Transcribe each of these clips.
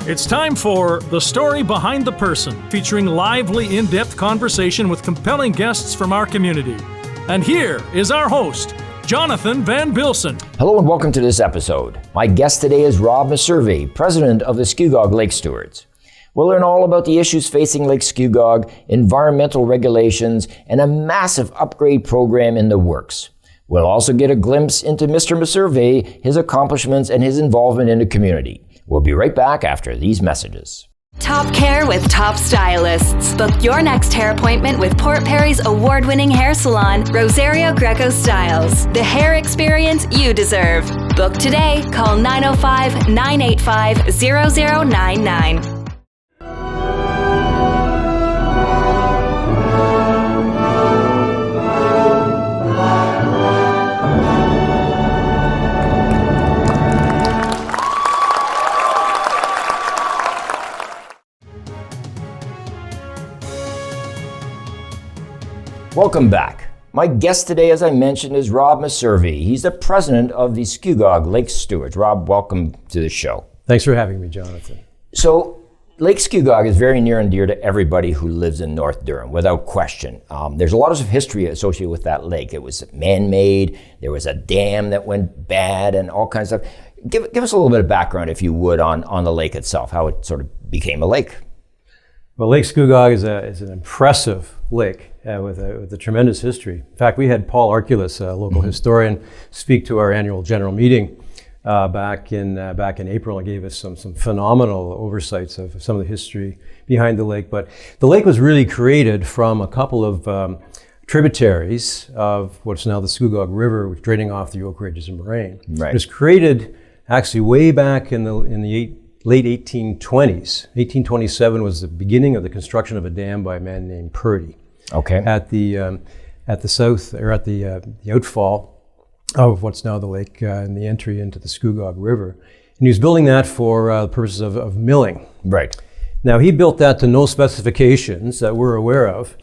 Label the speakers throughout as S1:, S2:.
S1: It's time for The Story Behind the Person, featuring lively, in-depth conversation with compelling guests from our community. And here is our host, Jonathan Van Bilsen.
S2: Hello and welcome to this episode. My guest today is Rob Messervey, president of the Scugog Lake Stewards. We'll learn all about the issues facing Lake Scugog, environmental regulations, and a massive upgrade program in the works. We'll also get a glimpse into Mr. Messervey, his accomplishments, and his involvement in the community. We'll be right back after these messages.
S3: Top care with top stylists. Book your next hair appointment with Port Perry's award-winning hair salon, Rosario Greco Styles. The hair experience you deserve. Book today. Call 905-985-0099.
S2: Welcome back. My guest today, as I mentioned, is Rob Messervey. He's the president of the Scugog Lake Stewards. Rob, welcome to the show.
S4: Thanks for having me, Jonathan.
S2: So, Lake Scugog is very near and dear to everybody who lives in North Durham, without question. There's a lot of history associated with that lake. It was man-made, there was a dam that went bad, and all kinds of stuff. Give us a little bit of background, if you would, on the lake itself, how it sort of became a lake.
S4: Well, Lake Scugog is an impressive lake with a tremendous history. In fact, we had Paul Arculus, a local historian, speak to our annual general meeting back in April and gave us some phenomenal oversights of some of the history behind the lake. But the lake was really created from a couple of tributaries of what's now the Scugog River, draining off the Oak Ridges and Moraine.
S2: Right.
S4: It was created actually way back in the late 1820s. 1827 was the beginning of the construction of a dam by a man named Purdy.
S2: Okay.
S4: At the south, or at the outfall of what's now the lake and the entry into the Scugog River. And he was building that for the purposes of milling.
S2: Right.
S4: Now, he built that to no specifications that we're aware of.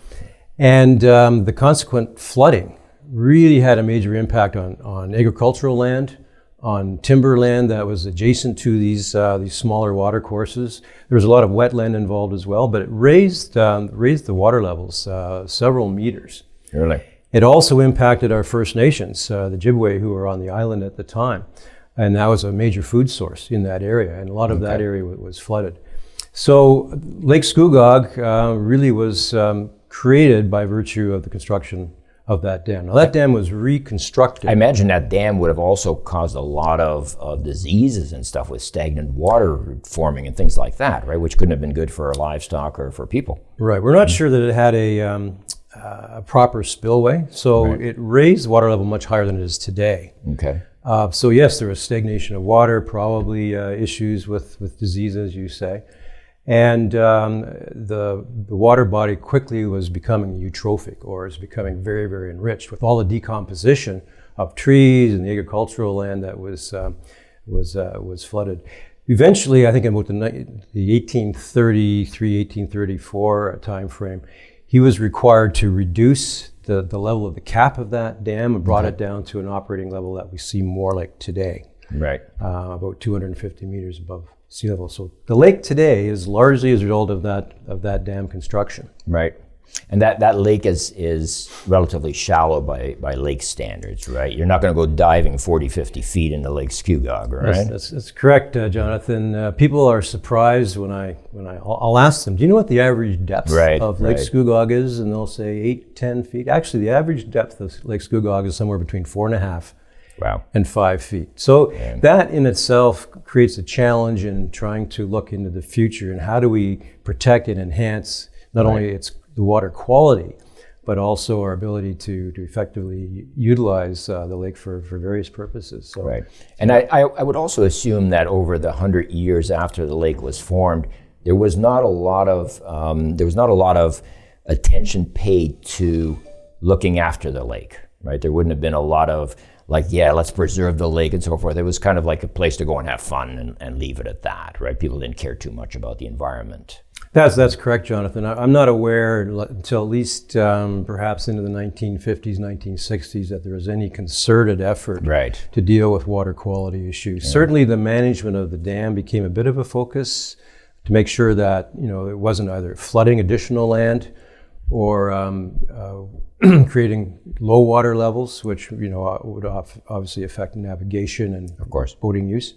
S4: And the consequent flooding really had a major impact on agricultural land, on timberland that was adjacent to these smaller water courses. There was a lot of wetland involved as well, but it raised the water levels several meters.
S2: Really?
S4: It also impacted our First Nations, the Ojibwe, who were on the island at the time, and that was a major food source in that area, and a lot of that area was flooded. So Lake Scugog really was created by virtue of the construction of that dam. Now, that dam was reconstructed.
S2: I imagine that dam would have also caused a lot of diseases and stuff with stagnant water forming and things like that, right? Which couldn't have been good for livestock or for people.
S4: Right. We're not sure that it had a proper spillway, so It raised the water level much higher than it is today.
S2: Okay.
S4: So yes, there was stagnation of water, probably issues with disease, as you say. And the water body quickly was becoming eutrophic, or is becoming very, very enriched with all the decomposition of trees and the agricultural land that was flooded. Eventually, I think about the 1833, 1834 time frame, he was required to reduce the level of the cap of that dam and brought it down to an operating level that we see more like today.
S2: Right.
S4: About 250 meters above sea level. So the lake today is largely as a result of that dam construction.
S2: Right. And that lake is relatively shallow by lake standards, right? You're not going to go diving 40, 50 feet into Lake Scugog, right?
S4: That's correct, Jonathan. People are surprised when I'll ask them, do you know what the average depth of Lake Scugog is? And they'll say 8, 10 feet. Actually, the average depth of Lake Scugog is somewhere between 4.5 and 5 feet. So that in itself creates a challenge in trying to look into the future and how do we protect and enhance not only the water quality, but also our ability to effectively utilize the lake for various purposes. So,
S2: right. And I would also assume that over the 100 years after the lake was formed, there was not a lot of attention paid to looking after the lake, right? There wouldn't have been a lot of let's preserve the lake and so forth. It was kind of like a place to go and have fun and leave it at that, right? People didn't care too much about the environment.
S4: That's correct, Jonathan. I'm not aware until at least perhaps into the 1950s, 1960s that there was any concerted effort to deal with water quality issues. Yeah. Certainly the management of the dam became a bit of a focus to make sure that it wasn't either flooding additional land or creating low water levels, which would obviously affect navigation and
S2: of course
S4: boating use.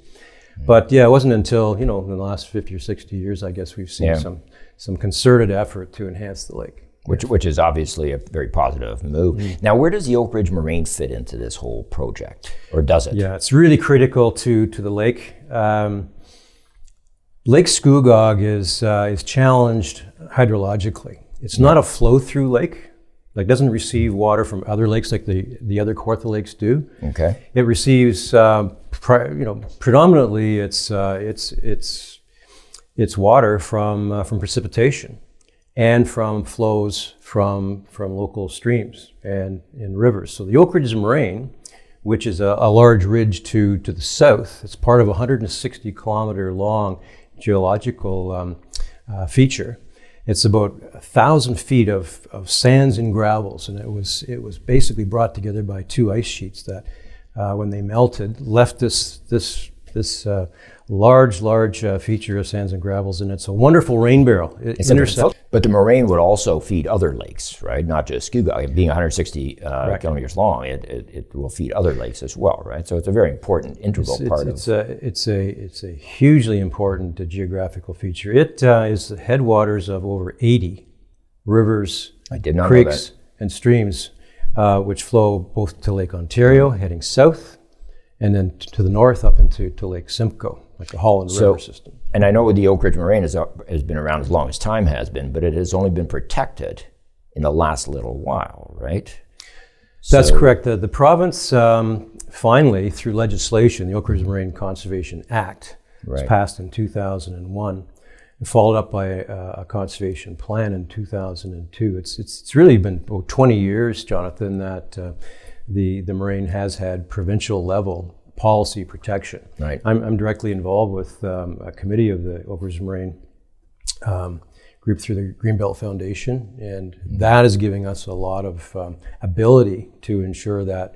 S4: But yeah, it wasn't until in the last 50 or 60 years, I guess, we've seen some concerted effort to enhance the lake.
S2: Which is obviously a very positive move. Now, where does the Oak Ridge Moraine fit into this whole project, or does it?
S4: Yeah, it's really critical to the lake. Lake Scugog is challenged hydrologically. It's not a flow-through lake. Like, doesn't receive water from other lakes like the other Kawartha lakes do.
S2: Okay.
S4: It receives predominantly its water from precipitation and from flows from local streams and in rivers. So the Oak Ridge Moraine, which is a large ridge to the south, it's part of a 160 kilometer long geological feature. It's about 1,000 feet of sands and gravels, and it was basically brought together by two ice sheets that, when they melted, left this large feature of sands and gravels, and it's a wonderful rain barrel. It intercepts.
S2: But the moraine would also feed other lakes, right? Not just Scugog. Being 160 kilometers long, it will feed other lakes as well, right? So it's a very important integral part of it.
S4: It's a hugely important geographical feature. It is the headwaters of over 80 rivers, creeks, and streams, which flow both to Lake Ontario, heading south, and then to the north up into Lake Simcoe, like the Holland River system. And
S2: I know the Oak Ridge Moraine has been around as long as time has been, but it has only been protected in the last little while, right?
S4: That's correct. The province finally, through legislation, the Oak Ridge Moraine Conservation Act was passed in 2001, and followed up by a conservation plan in 2002. It's really been 20 years, Jonathan, that the moraine has had provincial level policy protection.
S2: Right.
S4: I'm directly involved with a committee of the Oak Ridge Moraine group through the Greenbelt Foundation, and that is giving us a lot of ability to ensure that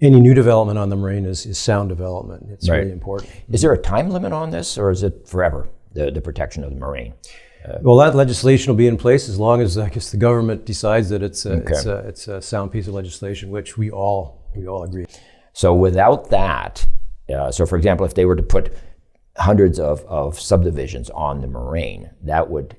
S4: any new development on the moraine is sound development. It's really important.
S2: Is there a time limit on this, or is it forever, the protection of the moraine?
S4: Well, that legislation will be in place as long as, I guess, the government decides that it's a sound piece of legislation, which we all agree.
S2: So without that, so for example, if they were to put hundreds of subdivisions on the moraine, that would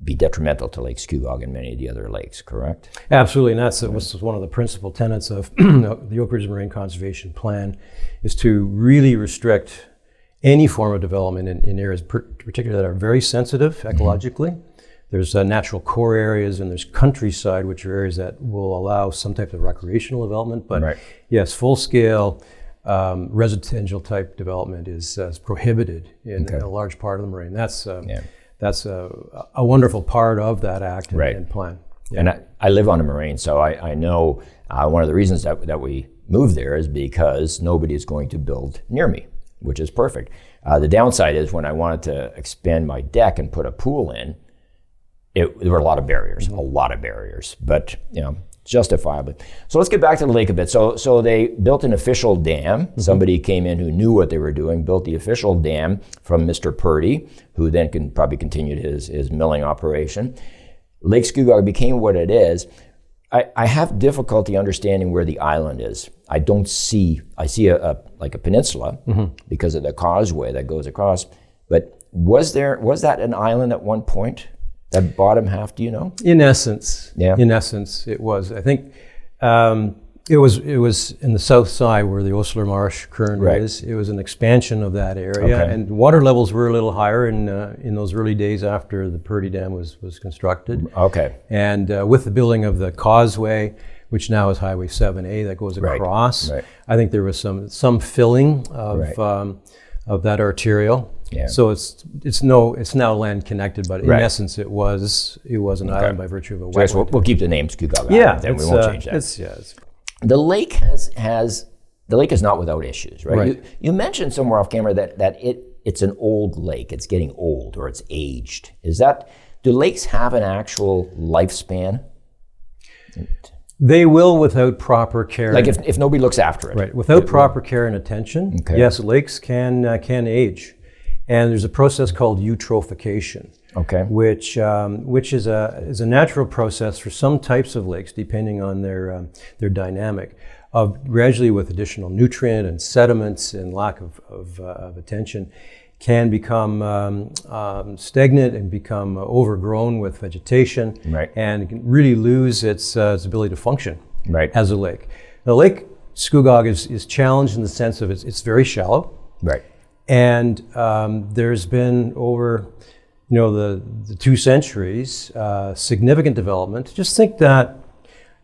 S2: be detrimental to Lake Scugog and many of the other lakes, correct?
S4: Absolutely, and that's one of the principal tenets of the Oak Ridge Moraine Conservation Plan, is to really restrict any form of development in areas particularly that are very sensitive ecologically. There's natural core areas, and there's countryside, which are areas that will allow some type of recreational development. But yes, full-scale residential type development is prohibited in a large part of the moraine. That's a wonderful part of that act and plan. Yeah.
S2: And I live on a moraine, so I know one of the reasons that we moved there is because nobody is going to build near me, which is perfect. The downside is when I wanted to expand my deck and put a pool in, there were a lot of barriers, but justifiably. So let's get back to the lake a bit. So they built an official dam. Somebody came in who knew what they were doing, built the official dam from Mr. Purdy, who then probably continued his milling operation. Lake Scugog became what it is. I have difficulty understanding where the island is. I see a peninsula because of the causeway that goes across, but was that an island at one point? That bottom half, do you know?
S4: In essence, it was. I think it was in the south side where the Osler Marsh currently is. It was an expansion of that area, and water levels were a little higher in those early days after the Purdy Dam was constructed.
S2: Okay.
S4: And with the building of the causeway, which now is Highway 7A that goes across, I think there was some filling of that arterial. Yeah. So it's now land connected, but in essence it was an island by virtue of a wetland.
S2: So we'll keep the name Scugog Island, then we won't change that. The lake is not without issues, right? You mentioned somewhere off camera that it's an old lake. It's getting old, or it's aged. Do lakes have an actual lifespan?
S4: They will without proper care.
S2: Like if nobody looks after it.
S4: Right. Without proper care and attention, yes, lakes can age. And there's a process called eutrophication, which is a natural process for some types of lakes, depending on their dynamic, of gradually with additional nutrient and sediments and lack of attention, can become stagnant and become overgrown with vegetation, and can really lose its ability to function as a lake. The Lake Scugog is challenged in the sense of it's very shallow, and there's been over the 2 centuries significant development. Just think that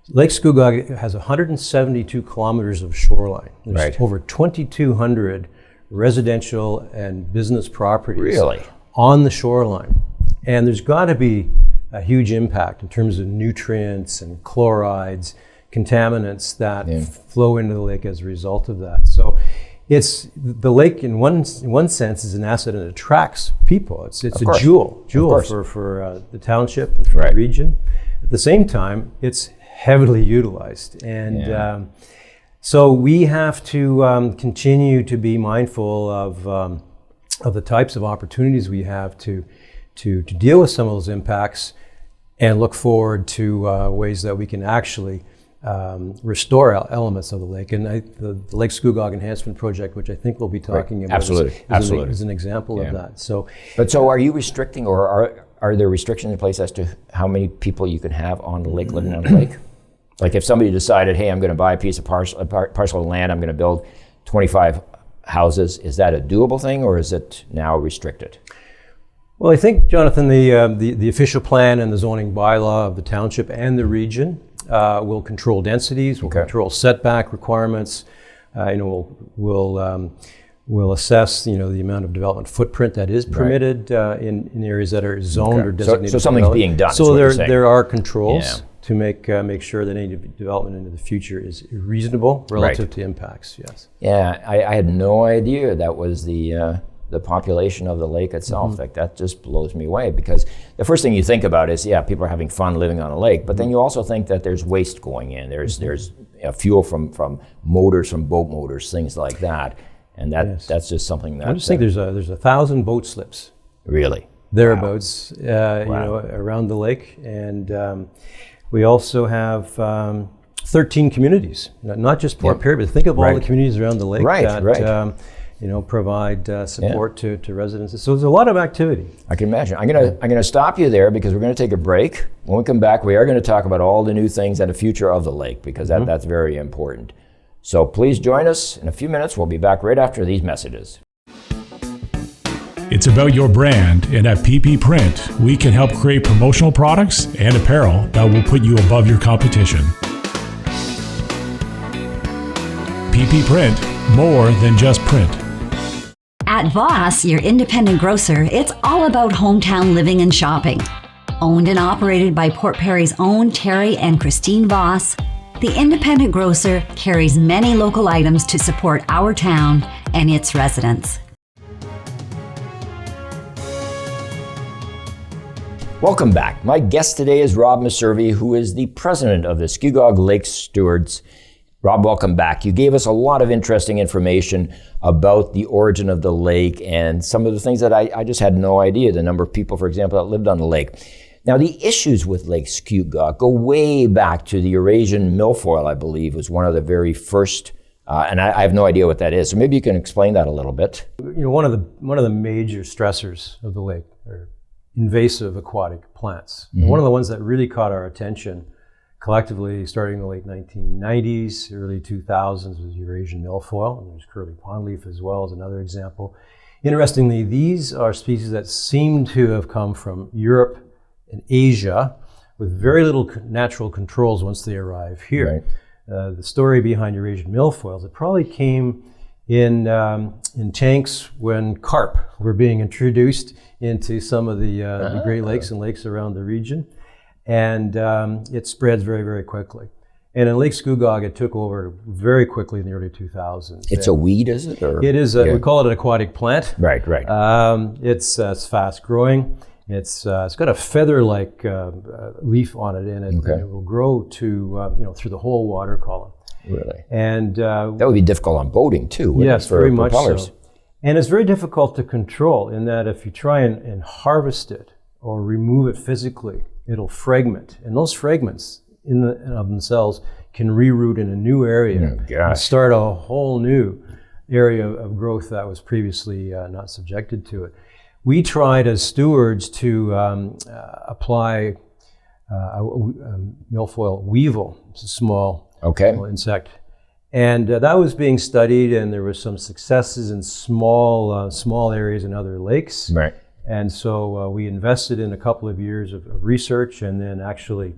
S4: Lake Scugog has 172 kilometers of shoreline. There's over 2,200 residential and business properties on the shoreline. And there's got to be a huge impact in terms of nutrients and chlorides, contaminants that flow into the lake as a result of that. So it's the lake in one sense is an asset and it attracts people. It's a jewel for the township and for the region. At the same time, it's heavily utilized. And so we have to continue to be mindful of the types of opportunities we have to deal with some of those impacts, and look forward to ways that we can actually restore elements of the lake. And the Lake Scugog Enhancement Project, which I think we'll be talking about, is an example of that. So
S2: are you restricting, or are there restrictions in place as to how many people you can have on the lake, living on the lake? Like if somebody decided, hey, I'm going to buy a piece of parcel of land, I'm going to build 25 houses, is that a doable thing, or is it now restricted?
S4: Well, I think, Jonathan, the official plan and the zoning bylaw of the township and the region will control densities, will control setback requirements. We'll assess, the amount of development footprint that is permitted in areas that are zoned or designated.
S2: So something's being done.
S4: So there are controls to make sure that any development into the future is reasonable relative to impacts. Yes.
S2: Yeah, I had no idea that was the population of the lake itself. Like that just blows me away, because the first thing you think about is people are having fun living on a lake, but then you also think that there's waste going in. There's fuel from motors, from boat motors, things like that, and that's just something that
S4: I just think there's 1,000 boat slips.
S2: Really?
S4: Thereabouts, around the lake, and we also have 13 communities, not just Port Perry, but think of all the communities around the lake that provide support to residents. So there's a lot of activity.
S2: I can imagine. I'm gonna stop you there, because we're gonna take a break. When we come back, we are gonna talk about all the new things and the future of the lake, because that's very important. So please join us in a few minutes. We'll be back right after these messages.
S5: It's about your brand, and at PP Print, we can help create promotional products and apparel that will put you above your competition. PP Print, more than just print.
S6: At Voss, your independent grocer, it's all about hometown living and shopping. Owned and operated by Port Perry's own Terry and Christine Voss, the independent grocer carries many local items to support our town and its residents.
S2: Welcome back. My guest today is Rob Messervey, who is the president of the Scugog Lake Stewards. Rob, welcome back. You gave us a lot of interesting information about the origin of the lake and some of the things that I just had no idea, the number of people, for example, that lived on the lake. Now, the issues with Lake Scugog go way back to the Eurasian milfoil, I believe, was one of the very first, and I have no idea what that is. So maybe you can explain that a little bit.
S4: One of the major stressors of the lake are invasive aquatic plants. And one of the ones that really caught our attention collectively, starting in the late 1990s, early 2000s, was Eurasian milfoil, and there's curly pondleaf as well as another example. Interestingly, these are species that seem to have come from Europe and Asia with very little natural controls once they arrive here. The story behind Eurasian milfoils, it probably came in tanks when carp were being introduced into some of the Great Lakes and lakes around the region. And it spreads very, very quickly. And in Lake Scugog, it took over very quickly in the early 2000s.
S2: It's a weed, is it? Or?
S4: It is. We call it an aquatic plant.
S2: Right.
S4: It's fast growing. It's got a feather-like leaf on it, and it will grow to through the whole water column.
S2: Really?
S4: And
S2: that would be difficult on boating too.
S4: Yes,
S2: for
S4: very much
S2: propellers.
S4: so. And it's very difficult to control in that if you try and harvest it or remove it physically, it'll fragment. And those fragments of themselves can reroot in a new area and start a whole new area of growth that was previously not subjected to it. We tried as stewards to apply a milfoil weevil. It's a small insect. And that was being studied, and there were some successes in small areas in other lakes.
S2: Right.
S4: And so we invested in a couple of years of research, and then actually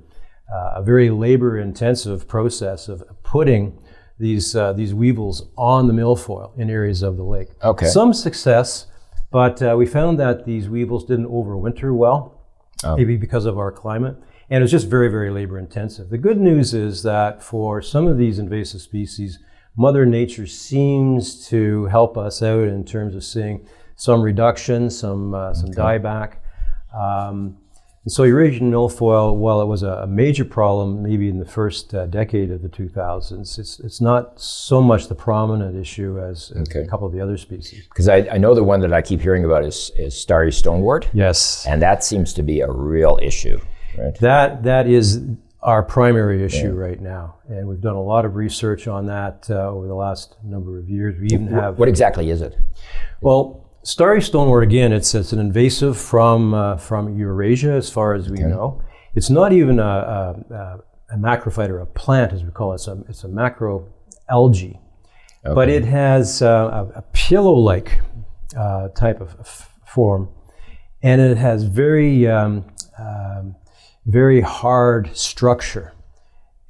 S4: a very labor-intensive process of putting these weevils on the milfoil in areas of the lake.
S2: Okay.
S4: Some success, but we found that these weevils didn't overwinter well, maybe because of our climate. And it's just very, very labor intensive. The good news is that for some of these invasive species, Mother Nature seems to help us out in terms of seeing some reduction, some dieback. And so Eurasian milfoil, while it was a major problem maybe in the first decade of the 2000s, it's not so much the prominent issue as a couple of the other species.
S2: Because I know the one that I keep hearing about is starry stonewort.
S4: Yes.
S2: And that seems to be a real issue. Right.
S4: That is our primary issue right now, and we've done a lot of research on that over the last number of years. We even have.
S2: What exactly is it?
S4: Well, starry stonewort, again, it's an invasive from Eurasia, as far as we know. It's not even a macrophyte or a plant, as we call it. It's a macroalgae, but it has a pillow-like type of form, and it has very hard structure.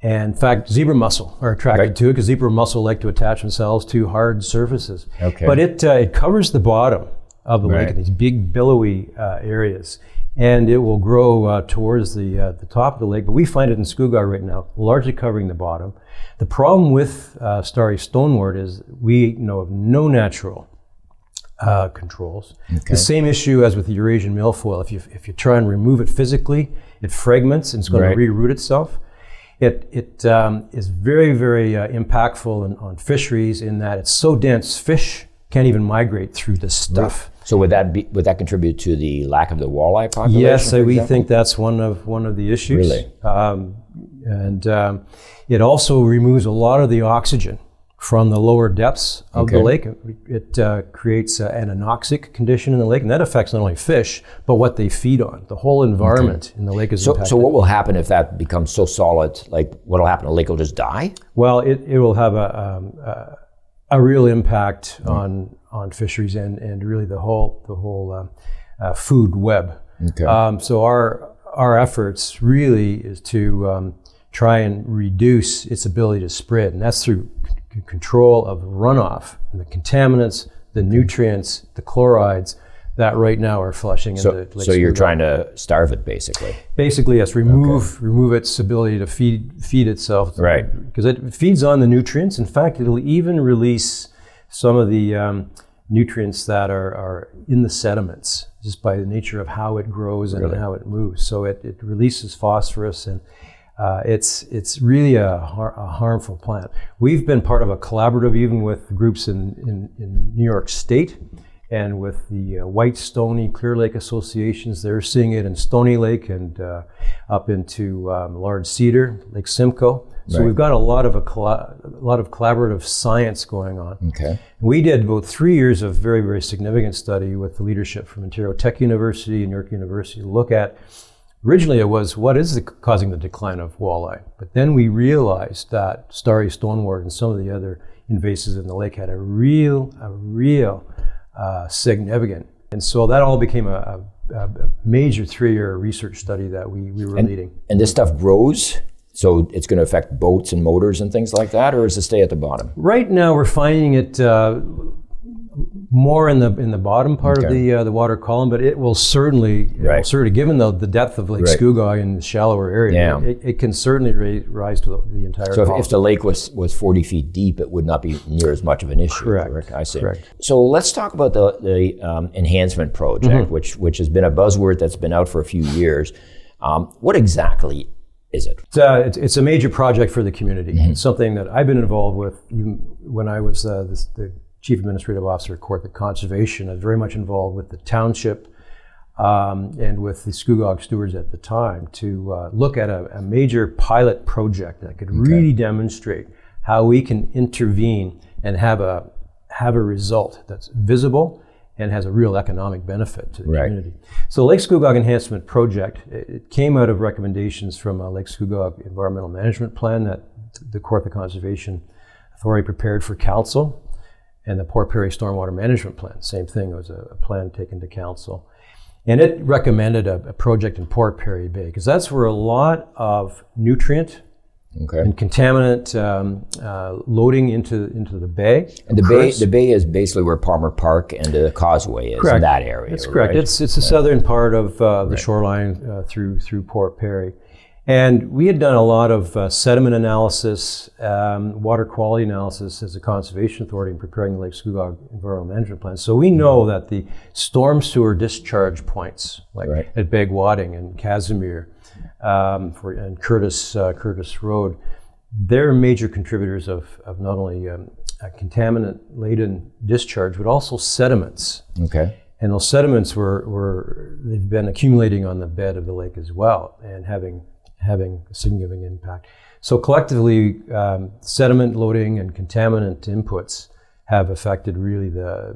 S4: And in fact, zebra mussel are attracted to it because zebra mussel like to attach themselves to hard surfaces. But it covers the bottom of the lake in these big billowy areas, and it will grow towards the top of the lake. But we find it in Scugog right now, largely covering the bottom. The problem with starry stonewort is we know of no natural controls. The same issue as with the Eurasian milfoil. If you try and remove it physically, it fragments and it's going to reroot itself. It is very, very impactful on fisheries in that it's so dense, fish can't even migrate through this stuff.
S2: So would that contribute to the lack of the walleye population?
S4: Yes, we think that's one of the issues.
S2: Really?
S4: And it also removes a lot of the oxygen from the lower depths of the lake. It creates an anoxic condition in the lake, and that affects not only fish, but what they feed on. The whole environment in the lake is impacted.
S2: So what will happen if that becomes so solid? Like, what will happen? The lake will just die?
S4: Well, it will have a real impact on fisheries and really the whole food web. So our efforts really is to try and reduce its ability to spread, and that's through control of runoff, and the contaminants, the nutrients, the chlorides that right now are flushing into Lake
S2: So you're
S4: Scugog.
S2: trying to starve it, basically.
S4: Basically, yes. Remove its ability to feed itself.
S2: Right.
S4: Because it feeds on the nutrients. In fact, it'll even release some of the nutrients that are in the sediments, just by the nature of how it grows and how it moves. So it releases phosphorus, and it's really a harmful plant. We've been part of a collaborative even with groups in New York State and with the White Stony Clear Lake associations. They're seeing it in Stony Lake and up into Large Cedar, Lake Simcoe. So we've got a lot of collaborative science going on. We did about 3 years of very, very significant study with the leadership from Ontario Tech University and York University to look at. Originally, it was what is causing the decline of walleye, but then we realized that starry stonewort and some of the other invasives in the lake had a real significant, and so that all became a major 3-year research study that we were leading.
S2: And this stuff grows, so it's going to affect boats and motors and things like that, or does it stay at the bottom?
S4: Right now, we're finding it more in the bottom part of the water column, but it will certainly, given the depth of Lake Scugog in the shallower area, it can certainly rise to the entire column.
S2: So if the lake was 40 feet deep, it would not be near as much of an issue.
S4: Correct.
S2: I see.
S4: Correct.
S2: So let's talk about the enhancement project, which has been a buzzword that's been out for a few years. What exactly is it?
S4: It's a major project for the community. It's something that I've been involved with even when I was the Chief Administrative Officer at Kawartha Conservation. I was very much involved with the township and with the Scugog Stewards at the time to look at a major pilot project that could really demonstrate how we can intervene and have a result that's visible and has a real economic benefit to the community. So Lake Scugog Enhancement Project, it came out of recommendations from a Lake Scugog Environmental Management Plan that the Kawartha Conservation Authority prepared for council, and the Port Perry Stormwater Management Plan, same thing, it was a plan taken to council. And it recommended a project in Port Perry Bay, because that's where a lot of nutrient and contaminant loading into the bay.
S2: And the bay is basically where Palmer Park and the causeway is, in that area.
S4: That's correct. Right? It's the southern part of the shoreline through Port Perry. And we had done a lot of sediment analysis, water quality analysis as a conservation authority in preparing the Lake Scugog Environmental Management Plan. So we know that the storm sewer discharge points, like at Begwating and Casimir and Curtis Road, they're major contributors of not only a contaminant-laden discharge, but also sediments. And those sediments they've been accumulating on the bed of the lake as well, and having a significant impact. So collectively, sediment loading and contaminant inputs have affected really the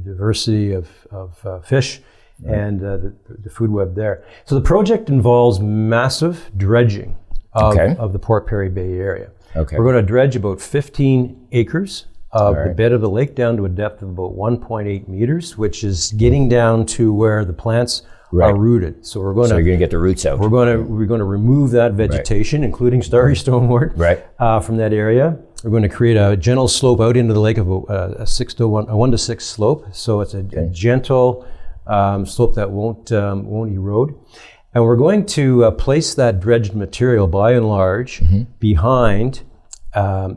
S4: diversity of fish and the food web there. So the project involves massive dredging of the Port Perry Bay area. We're going to dredge about 15 acres of the bed of the lake down to a depth of about 1.8 meters, which is getting down to where the plants are rooted. So you're going to get the roots out. We're going to remove that vegetation, including starry stonewort, from that area. We're going to create a gentle slope out into the lake of a 1 to 6 slope. So it's a gentle slope that won't erode. And we're going to place that dredged material, by and large, behind a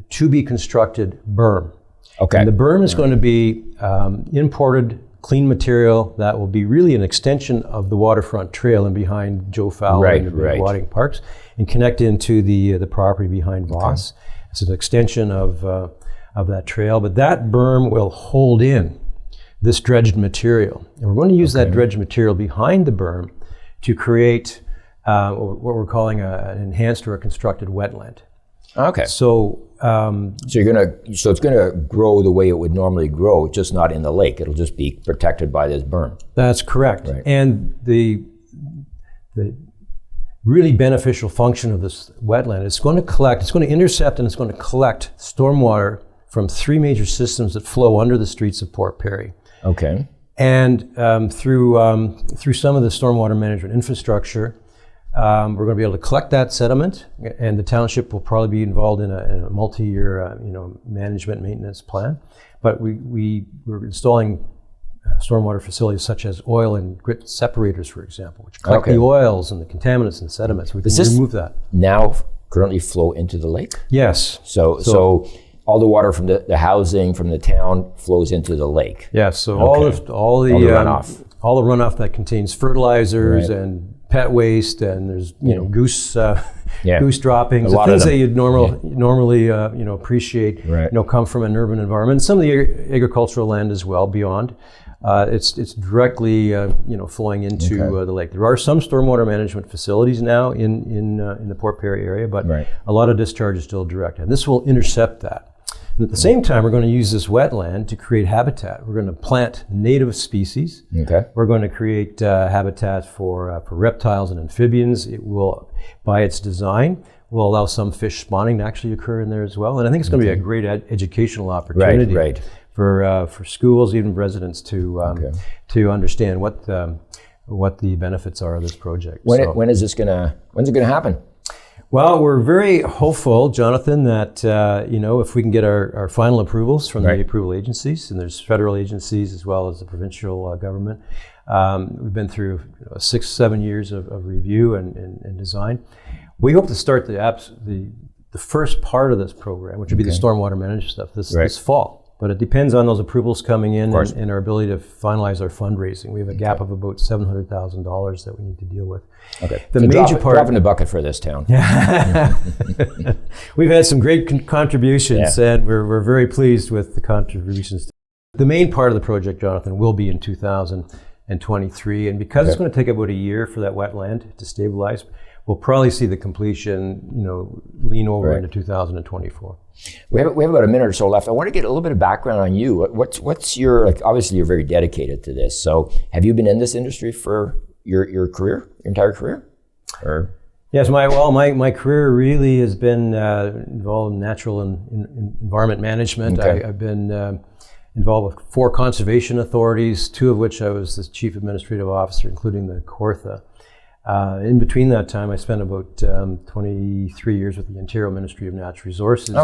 S4: to-be constructed berm. And the berm is going to be imported clean material that will be really an extension of the waterfront trail and behind Joe Fowler and the Begwating Parks, and connect into the property behind Voss. It's an extension of that trail, but that berm will hold in this dredged material. And we're going to use that dredged material behind the berm to create what we're calling an enhanced or a constructed wetland. So it's gonna grow the way it would normally grow, just not in the lake. It'll just be protected by this berm. That's correct. And the really beneficial function of this wetland is going to intercept and it's going to collect stormwater from 3 major systems that flow under the streets of Port Perry. And through some of the stormwater management infrastructure, we're going to be able to collect that sediment, and the township will probably be involved in a multi-year management maintenance plan. But we're installing stormwater facilities such as oil and grit separators, for example, which collect the oils and the contaminants and sediments. We can remove that.
S2: Now currently flow into the lake?
S4: Yes.
S2: So all the water from the housing from the town flows into the lake.
S4: Yes. So all the runoff that contains fertilizers and pet waste, and there's goose droppings, the things that you'd normally appreciate, come from an urban environment. Some of the agricultural land as well beyond. It's directly flowing into the lake. There are some stormwater management facilities now in the Port Perry area, but a lot of discharge is still direct, and this will intercept that. And at the same time, we're going to use this wetland to create habitat. We're going to plant native species. We're going to create habitat for reptiles and amphibians. It will, by its design, will allow some fish spawning to actually occur in there as well. And I think it's going to be a great educational opportunity for schools, even residents, to understand what the benefits are of this project.
S2: When's it going to happen?
S4: Well, we're very hopeful, Jonathan, that if we can get our final approvals from the approval agencies, and there's federal agencies as well as the provincial government. We've been through 6-7 years of review and design. We hope to start the first part of this program, which would be the stormwater management stuff, this fall. But it depends on those approvals coming in and our ability to finalize our fundraising. We have a gap of about $700,000 that we need to deal with.
S2: Okay.
S4: The
S2: so
S4: major part,
S2: drop in the bucket for this town.
S4: We've had some great contributions, and we're very pleased with the contributions. The main part of the project, Jonathan, will be in 2023, and because it's going to take about a year for that wetland to stabilize, we'll probably see the completion, lean over into 2024.
S2: We have about a minute or so left. I want to get a little bit of background on you. What's your, obviously you're very dedicated to this. So have you been in this industry for your career, your entire career? Or?
S4: Yes, my career really has been involved in natural and environment management.
S2: Okay.
S4: I've been involved with 4 conservation authorities, 2 of which I was the chief administrative officer, including the Kawartha. In between that time, I spent about 23 years with the Ontario Ministry of Natural Resources,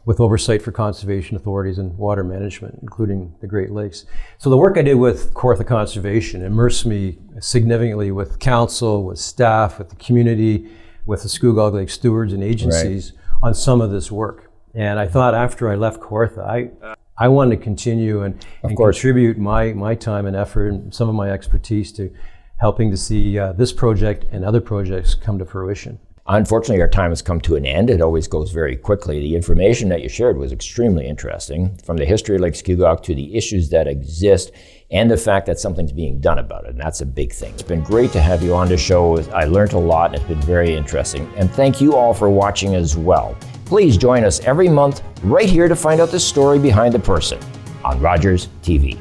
S4: with oversight for conservation authorities and water management, including the Great Lakes. So the work I did with Kawartha Conservation immersed me significantly with council, with staff, with the community, with the Scugog Lake Stewards and agencies on some of this work. And I thought after I left Kawartha, I wanted to continue and contribute my time and effort and some of my expertise to helping to see this project and other projects come to fruition.
S2: Unfortunately, our time has come to an end. It always goes very quickly. The information that you shared was extremely interesting, from the history of Lake Scugog to the issues that exist and the fact that something's being done about it, and that's a big thing. It's been great to have you on the show. I learned a lot, and it's been very interesting. And thank you all for watching as well. Please join us every month right here to find out the story behind the person on Rogers TV.